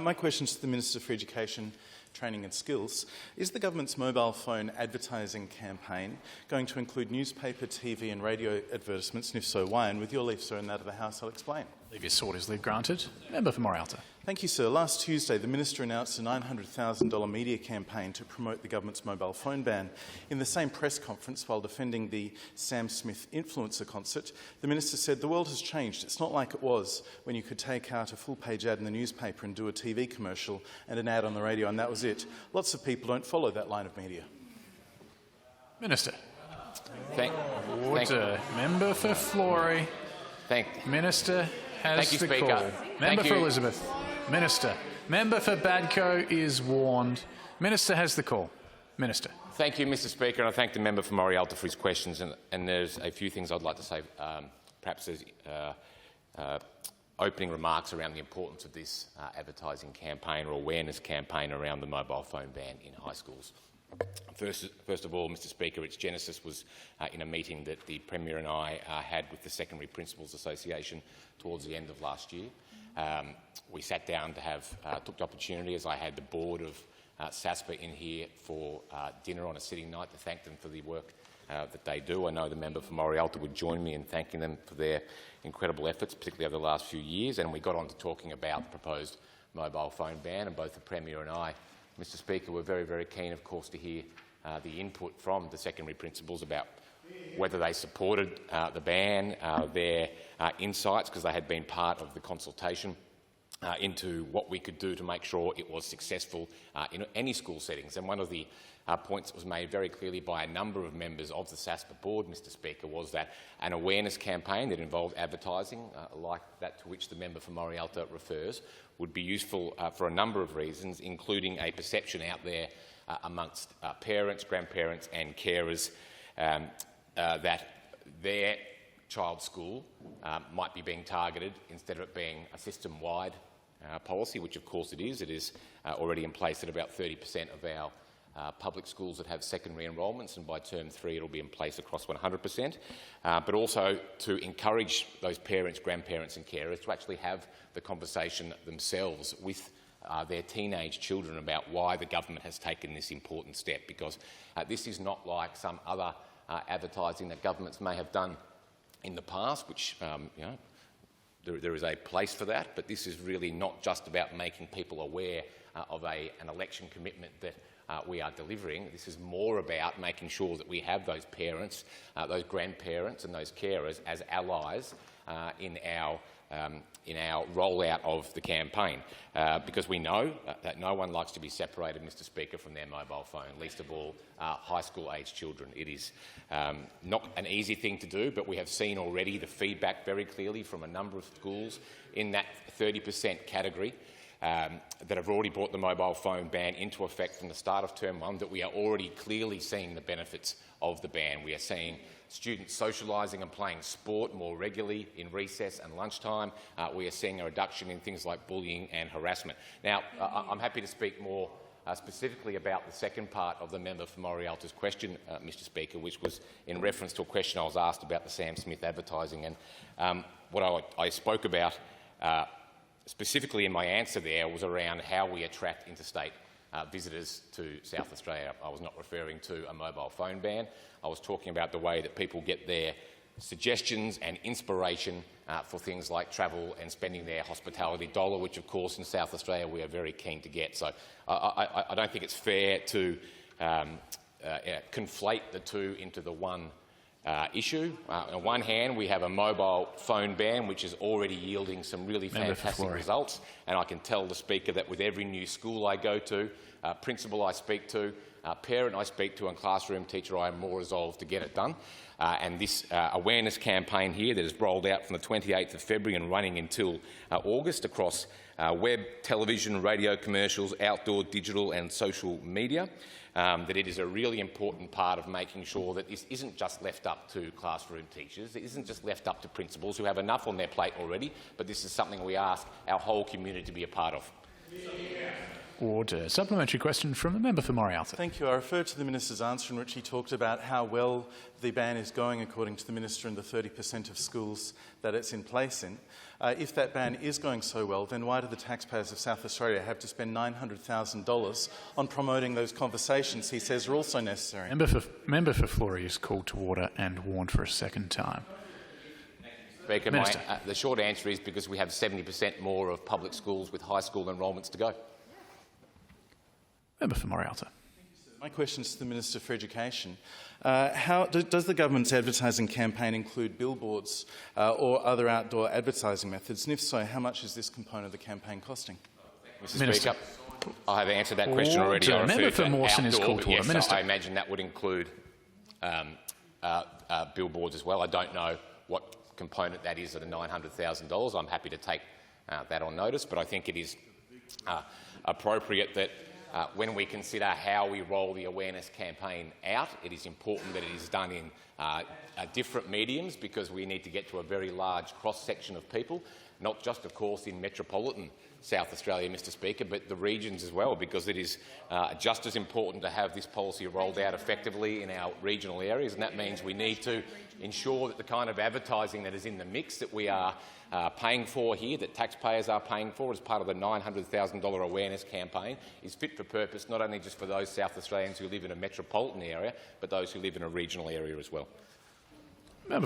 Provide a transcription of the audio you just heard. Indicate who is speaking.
Speaker 1: My question is to the Minister for Education, Training and Skills. Is the government's mobile phone advertising campaign going to include newspaper, TV and radio advertisements, and if so, why? And with your leave, sir, and that of the House, I'll explain.
Speaker 2: Leave is sought. Is leave granted? Member for Morialta.
Speaker 1: Thank you, sir. Last Tuesday, the Minister announced a $900,000 media campaign to promote the government's mobile phone ban. In the same press conference, while defending the Sam Smith influencer concert, the Minister said the world has changed. It's not like it was when you could take out a full-page ad in the newspaper and do a TV commercial and an ad on the radio, and that was it. Lots of people don't follow that line of media.
Speaker 2: Minister.
Speaker 3: Thank
Speaker 2: Order. Member for Flory. Minister has the
Speaker 3: Speaker.
Speaker 2: call. Member for Elizabeth. Minister. Member for Badcoe is warned. Minister has the call. Minister.
Speaker 3: Thank you, Mr Speaker, and I thank the member for Morialta for his questions. And there's a few things I'd like to say, perhaps as opening remarks around the importance of this advertising campaign or awareness campaign around the mobile phone ban in high schools. First of all, Mr Speaker, its genesis was in a meeting that the Premier and I had with the Secondary Principals Association towards the end of last year. We sat down to took the opportunity, as I had the board of SASPA in here for dinner on a sitting night, to thank them for the work that they do. I know the member for Morialta would join me in thanking them for their incredible efforts, particularly over the last few years, and we got on to talking about the proposed mobile phone ban, and both the Premier and I, Mr Speaker, were very, very keen, of course, to hear the input from the secondary principals about whether they supported the ban, their insights, because they had been part of the consultation into what we could do to make sure it was successful in any school settings. And one of the points that was made very clearly by a number of members of the SASPA board, Mr Speaker, was that an awareness campaign that involved advertising, like that to which the member for Morialta refers, would be useful for a number of reasons, including a perception out there amongst parents, grandparents and carers that their child's school might be being targeted instead of it being a system-wide policy, which of course it is. It is already in place at about 30% of our public schools that have secondary enrolments, and by term 3 it will be in place across 100%, but also to encourage those parents, grandparents and carers to actually have the conversation themselves with their teenage children about why the government has taken this important step, because this is not like some other advertising that governments may have done in the past, which there is a place for that, but this is really not just about making people aware of an election commitment that we are delivering. This is more about making sure that we have those parents, those grandparents and those carers as allies in our rollout of the campaign, because we know that no one likes to be separated, Mr Speaker, from their mobile phone, least of all high school-aged children. It is not an easy thing to do, but we have seen already the feedback very clearly from a number of schools in that 30% category that have already brought the mobile phone ban into effect from the start of term 1, that we are already clearly seeing the benefits of the ban. We are seeing students socialising and playing sport more regularly in recess and lunchtime. We are seeing a reduction in things like bullying and harassment. Now, I'm happy to speak more specifically about the second part of the member for Morialta's question, Mr Speaker, which was in reference to a question I was asked about the Sam Smith advertising. And what I spoke about specifically in my answer there was around how we attract interstate visitors to South Australia. I was not referring to a mobile phone ban. I was talking about the way that people get their suggestions and inspiration for things like travel and spending their hospitality dollar, which of course in South Australia we are very keen to get. So I don't think it's fair to conflate the two into the one issue. On one hand, we have a mobile phone ban which is already yielding some really fantastic results, and I can tell the Speaker that with every new school I go to, principal I speak to, parent I speak to and classroom teacher, I am more resolved to get it done. And this awareness campaign here that is rolled out from the 28th of February and running until August across web, television, radio commercials, outdoor, digital and social media, that it is a really important part of making sure that this isn't just left up to classroom teachers, it isn't just left up to principals who have enough on their plate already, but this is something we ask our whole community to be a part of.
Speaker 2: order. Supplementary question from the member for Morialta.
Speaker 1: Thank you. I refer to the Minister's answer in which he talked about how well the ban is going according to the Minister in the 30% of schools that it's in place in. If that ban is going so well, then why do the taxpayers of South Australia have to spend $900,000 on promoting those conversations he says are also necessary?
Speaker 2: Member for Florey is called to order and warned for a second time.
Speaker 3: Speaker, the short answer is because we have 70% more of public schools with high school enrolments to go.
Speaker 2: Member for Morialta.
Speaker 1: My question is to the Minister for Education. Does the government's advertising campaign include billboards or other outdoor advertising methods? And if so, how much is this component of the campaign costing?
Speaker 3: Mr.
Speaker 2: Minister.
Speaker 3: Speaker, I have answered that question already. I
Speaker 2: Member for Mawson is called to order.
Speaker 3: Yes,
Speaker 2: Minister.
Speaker 3: I imagine that would include billboards as well. I don't know what component that is of the $900,000. I'm happy to take that on notice, but I think it is appropriate that when we consider how we roll the awareness campaign out, it is important that it is done in different mediums, because we need to get to a very large cross-section of people, not just, of course, in metropolitan South Australia, Mr. Speaker, but the regions as well, because it is just as important to have this policy rolled out effectively in our regional areas, and that means we need to ensure that the kind of advertising that is in the mix that we are paying for here, that taxpayers are paying for as part of the $900,000 awareness campaign, is fit for purpose, not only just for those South Australians who live in a metropolitan area, but those who live in a regional area as well.
Speaker 2: Member for